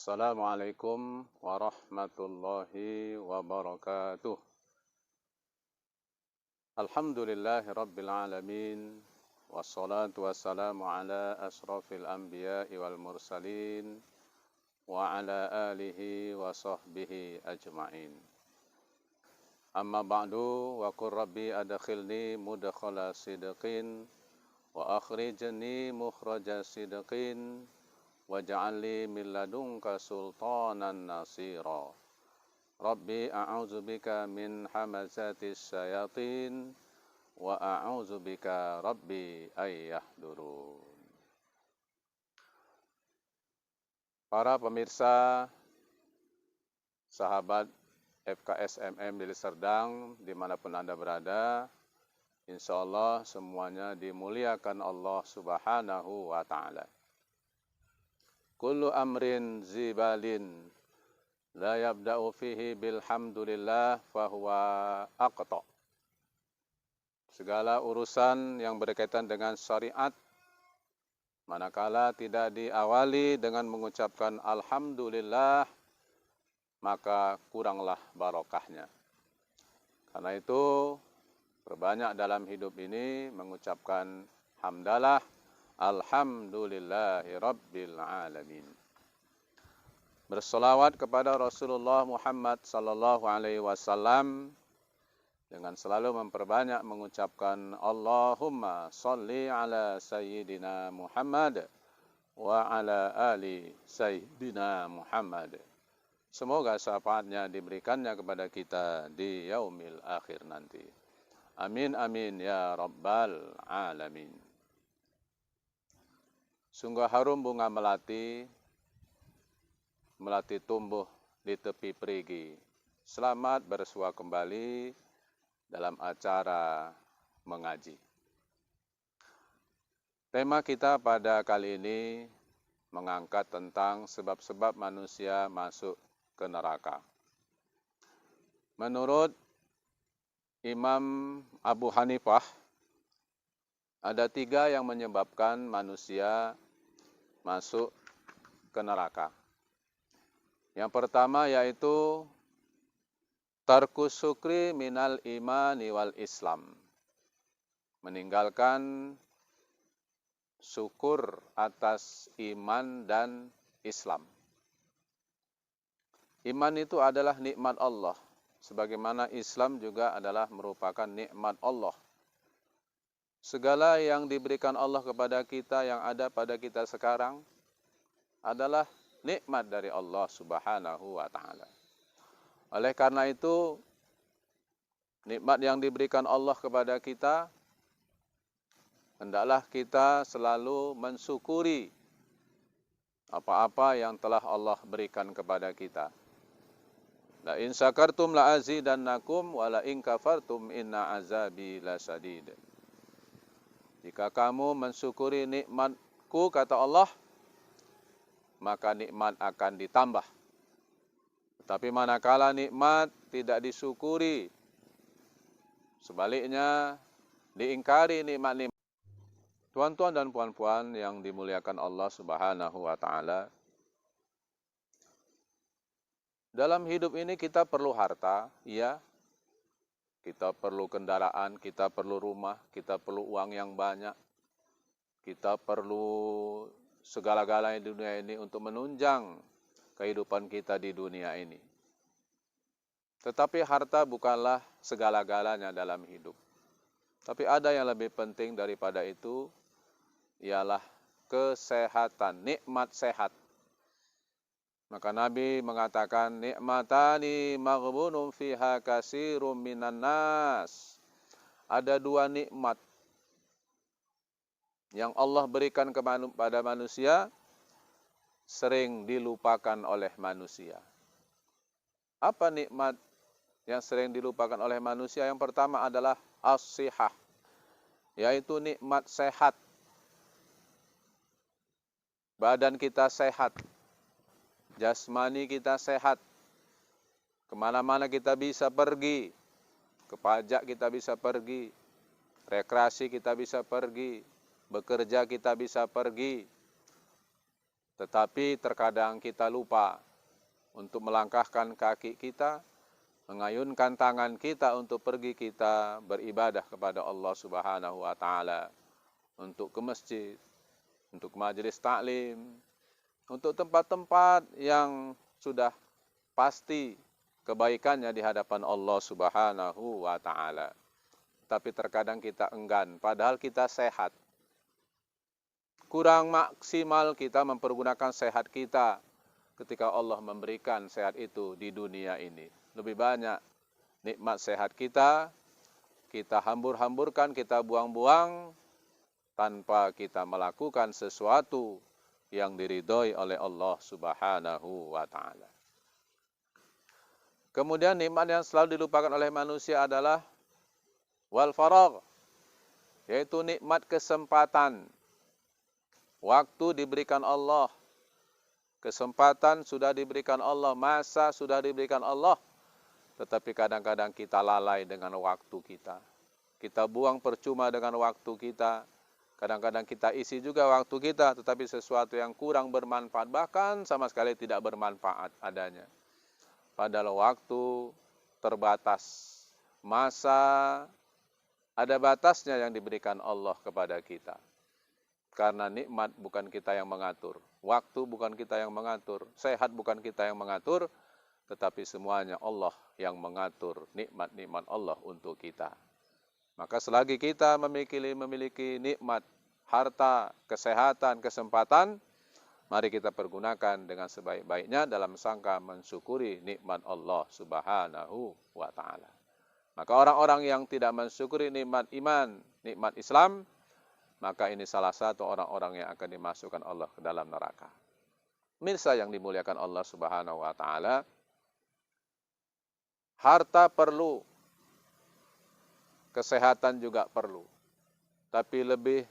Assalamualaikum warahmatullahi wabarakatuh. Alhamdulillahi rabbil alamin. Wassalatu wassalamu ala asrafil anbiya'i wal mursalin. Wa ala alihi wa sahbihi ajma'in. Amma ba'du wa qur rabbi adkhilni mudkhala sidqin. Wa akhrijni mukhraja sidqin. Waj'al li min ladunka sultanan nasira. Rabbi a'udzubika min hamazatis syayatin wa a'udzubika rabbi ay yahdurun. Para pemirsa, sahabat FKSMM Deli Serdang, dimanapun Anda berada, insya Allah semuanya dimuliakan Allah Subhanahu wa Ta'ala. Kullu amrin zibalin la yabda'u fihi bilhamdulillah fahuwa aqta. Segala urusan yang berkaitan dengan syariat, manakala tidak diawali dengan mengucapkan alhamdulillah, maka kuranglah barokahnya. Karena itu, perbanyak dalam hidup ini mengucapkan hamdalah, alhamdulillahi rabbil alamin. Bersolawat kepada Rasulullah Muhammad sallallahu alaihi wasallam dengan selalu memperbanyak mengucapkan Allahumma salli ala sayyidina Muhammad wa ala ali sayyidina Muhammad. Semoga syafaatnya diberikannya kepada kita di yaumil akhir nanti. Amin amin ya rabbal alamin. Sungguh harum bunga melati tumbuh di tepi perigi. Selamat bersua kembali dalam acara mengaji. Tema kita pada kali ini mengangkat tentang sebab-sebab manusia masuk ke neraka. Menurut Imam Abu Hanifah, ada 3 yang menyebabkan manusia masuk ke neraka. Yang pertama yaitu tarkus syukri minal imani wal islam. Meninggalkan syukur atas iman dan Islam. Iman itu adalah nikmat Allah, sebagaimana Islam juga adalah merupakan nikmat Allah. Segala yang diberikan Allah kepada kita yang ada pada kita sekarang adalah nikmat dari Allah Subhanahu wa Ta'ala. Oleh karena itu, nikmat yang diberikan Allah kepada kita, hendaklah kita selalu mensyukuri apa-apa yang telah Allah berikan kepada kita. La in syakartum la azidannakum wa la in kafartum inna azabi lasyadid. Jika kamu mensyukuri nikmatku, kata Allah, maka nikmat akan ditambah. Tetapi manakala nikmat tidak disyukuri, sebaliknya diingkari nikmat-nikmat. Tuan-tuan dan puan-puan yang dimuliakan Allah Subhanahu wa Ta'ala, dalam hidup ini kita perlu harta, ya. Kita perlu kendaraan, kita perlu rumah, kita perlu uang yang banyak. Kita perlu segala-galanya di dunia ini untuk menunjang kehidupan kita di dunia ini. Tetapi harta bukanlah segala-galanya dalam hidup. Tapi ada yang lebih penting daripada itu, ialah kesehatan, nikmat sehat. Maka Nabi mengatakan, nikmatani maghbunun fiha katsirum minan nas. Ada 2 nikmat yang Allah berikan kepada manusia, sering dilupakan oleh manusia. Apa nikmat yang sering dilupakan oleh manusia? Yang pertama adalah as-sihah, yaitu nikmat sehat. Badan kita sehat, jasmani kita sehat, kemana-mana kita bisa pergi, ke pajak kita bisa pergi, rekreasi kita bisa pergi, bekerja kita bisa pergi. Tetapi terkadang kita lupa untuk melangkahkan kaki kita, mengayunkan tangan kita untuk pergi kita beribadah kepada Allah Subhanahu wa taala, untuk ke masjid, untuk majelis taklim, untuk tempat-tempat yang sudah pasti kebaikannya di hadapan Allah Subhanahu wa taala. Tapi terkadang kita enggan, padahal kita sehat. Kurang maksimal kita mempergunakan sehat kita ketika Allah memberikan sehat itu di dunia ini. Lebih banyak nikmat sehat kita hambur-hamburkan, kita buang-buang tanpa kita melakukan sesuatu yang diridhoi oleh Allah Subhanahu wa taala. Kemudian nikmat yang selalu dilupakan oleh manusia adalah wal faragh, yaitu nikmat kesempatan. Waktu diberikan Allah, kesempatan sudah diberikan Allah, masa sudah diberikan Allah, tetapi kadang-kadang kita lalai dengan waktu kita. Kita buang percuma dengan waktu kita. Kadang-kadang kita isi juga waktu kita, tetapi sesuatu yang kurang bermanfaat, bahkan sama sekali tidak bermanfaat adanya. Padahal waktu terbatas, masa ada batasnya yang diberikan Allah kepada kita. Karena nikmat bukan kita yang mengatur, waktu bukan kita yang mengatur, sehat bukan kita yang mengatur, tetapi semuanya Allah yang mengatur nikmat-nikmat Allah untuk kita. Maka selagi kita memiliki nikmat, harta, kesehatan, kesempatan, mari kita pergunakan dengan sebaik-baiknya dalam sangka mensyukuri nikmat Allah Subhanahu wa taala. Maka orang-orang yang tidak mensyukuri nikmat iman, nikmat Islam, maka ini salah satu orang-orang yang akan dimasukkan Allah ke dalam neraka. Mirsa yang dimuliakan Allah Subhanahu wa taala, harta perlu, kesehatan juga perlu. Tapi lebih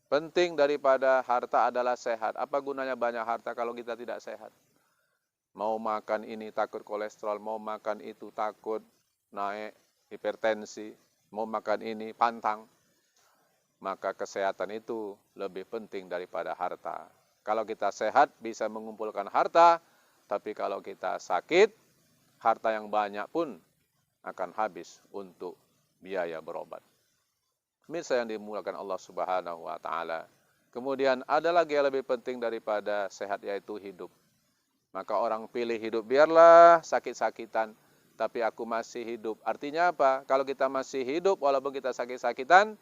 penting daripada harta adalah sehat. Apa gunanya banyak harta kalau kita tidak sehat? Mau makan ini takut kolesterol, mau makan itu takut naik hipertensi, mau makan ini pantang. Maka kesehatan itu lebih penting daripada harta. Kalau kita sehat bisa mengumpulkan harta, tapi kalau kita sakit, harta yang banyak pun akan habis untuk biaya berobat. Mirsa yang dimuliakan Allah Subhanahu wa taala. Kemudian ada lagi yang lebih penting daripada sehat, yaitu hidup. Maka orang pilih hidup, biarlah sakit-sakitan, tapi aku masih hidup. Artinya apa? Kalau kita masih hidup walaupun kita sakit-sakitan,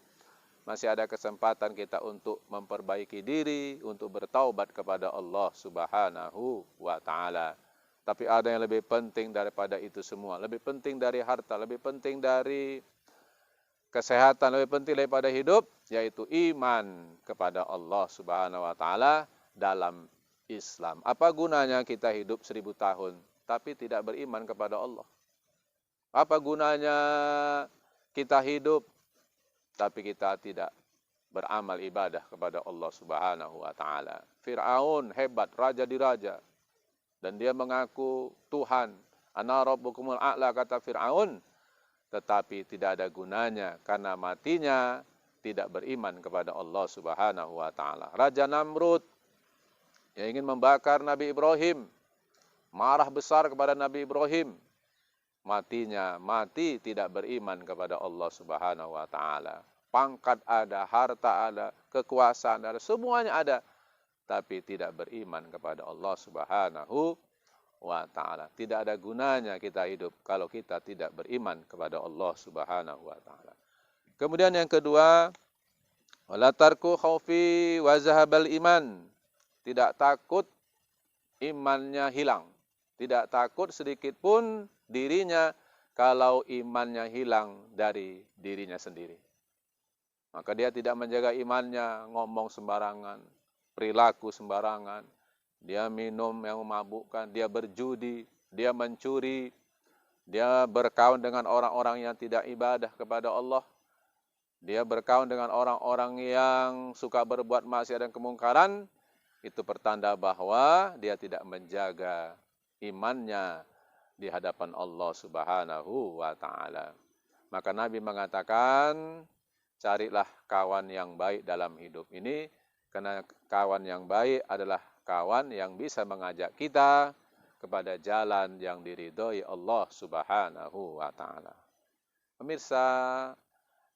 masih ada kesempatan kita untuk memperbaiki diri, untuk bertaubat kepada Allah Subhanahu wa taala. Tapi ada yang lebih penting daripada itu semua. Lebih penting dari harta, lebih penting dari kesehatan, lebih penting daripada hidup, yaitu iman kepada Allah Subhanahu wa taala dalam Islam. Apa gunanya kita hidup 1000 tahun tapi tidak beriman kepada Allah? Apa gunanya kita hidup tapi kita tidak beramal ibadah kepada Allah Subhanahu wa taala? Fir'aun hebat, raja di raja, dan dia mengaku Tuhan. Ana rabbukumul a'la, kata Fir'aun, tetapi tidak ada gunanya karena matinya tidak beriman kepada Allah Subhanahu wa taala. Raja Namrud yang ingin membakar Nabi Ibrahim, marah besar kepada Nabi Ibrahim, matinya mati tidak beriman kepada Allah Subhanahu wa taala. Pangkat ada, harta ada, kekuasaan ada, semuanya ada, tapi tidak beriman kepada Allah Subhanahu wa ta'ala. Tidak ada gunanya kita hidup kalau kita tidak beriman kepada Allah Subhanahu wa ta'ala. Kemudian yang kedua, wala tarku khaufi wa zahabal iman. Tidak takut imannya hilang. Tidak takut sedikit pun dirinya kalau imannya hilang dari dirinya sendiri. Maka dia tidak menjaga imannya, ngomong sembarangan, perilaku sembarangan, dia minum yang memabukkan, dia berjudi, dia mencuri, dia berkawan dengan orang-orang yang tidak ibadah kepada Allah, dia berkawan dengan orang-orang yang suka berbuat maksiat dan kemungkaran, itu pertanda bahwa dia tidak menjaga imannya di hadapan Allah Subhanahu wa ta'ala. Maka Nabi mengatakan, carilah kawan yang baik dalam hidup ini, karena kawan yang baik adalah kawan yang bisa mengajak kita kepada jalan yang diridhoi Allah Subhanahu wa taala. Pemirsa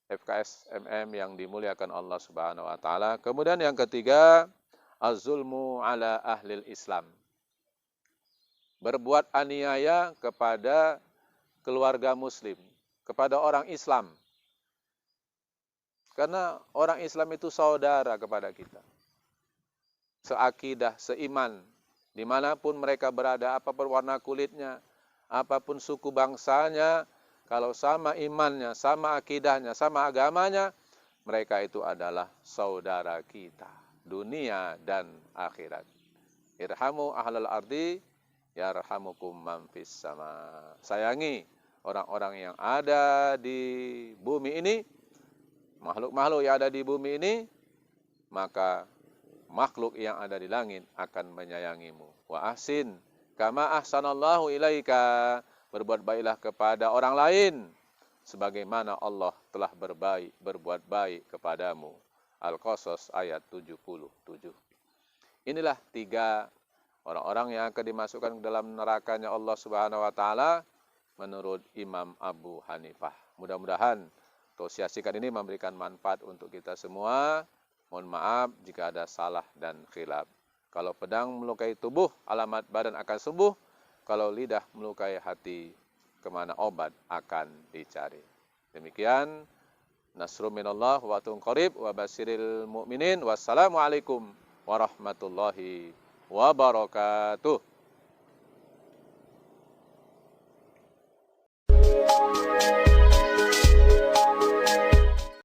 FKS MM yang dimuliakan Allah Subhanahu wa taala. Kemudian yang ketiga, az-zulmu ala ahlil Islam. Berbuat aniaya kepada keluarga muslim, kepada orang Islam. Karena orang Islam itu saudara kepada kita. Seakidah, seiman, dimanapun mereka berada, apapun warna kulitnya, apapun suku bangsanya, kalau sama imannya, sama akidahnya, sama agamanya, mereka itu adalah saudara kita, dunia dan akhirat. Irhamu ahlal ardi, yarhamukum man fis sama. Sayangi orang-orang yang ada di bumi ini, makhluk-makhluk yang ada di bumi ini, maka makhluk yang ada di langit akan menyayangimu. Wa ahsin kama ahsanallahu ilaika. Berbuat baiklah kepada orang lain sebagaimana Allah telah berbuat baik kepadamu. Al-Qasas ayat 77. Inilah 3 orang-orang yang akan dimasukkan ke dalam nerakanya Allah Subhanahu wa taala menurut Imam Abu Hanifah. Mudah-mudahan tausiah singkat ini memberikan manfaat untuk kita semua. Mohon maaf jika ada salah dan khilaf. Kalau pedang melukai tubuh, alamat badan akan sembuh. Kalau lidah melukai hati, kemana obat akan dicari. Demikian. Nasrun minallah wa fatun qarib wa basyiril mu'minin. Wassalamualaikum warahmatullahi wabarakatuh.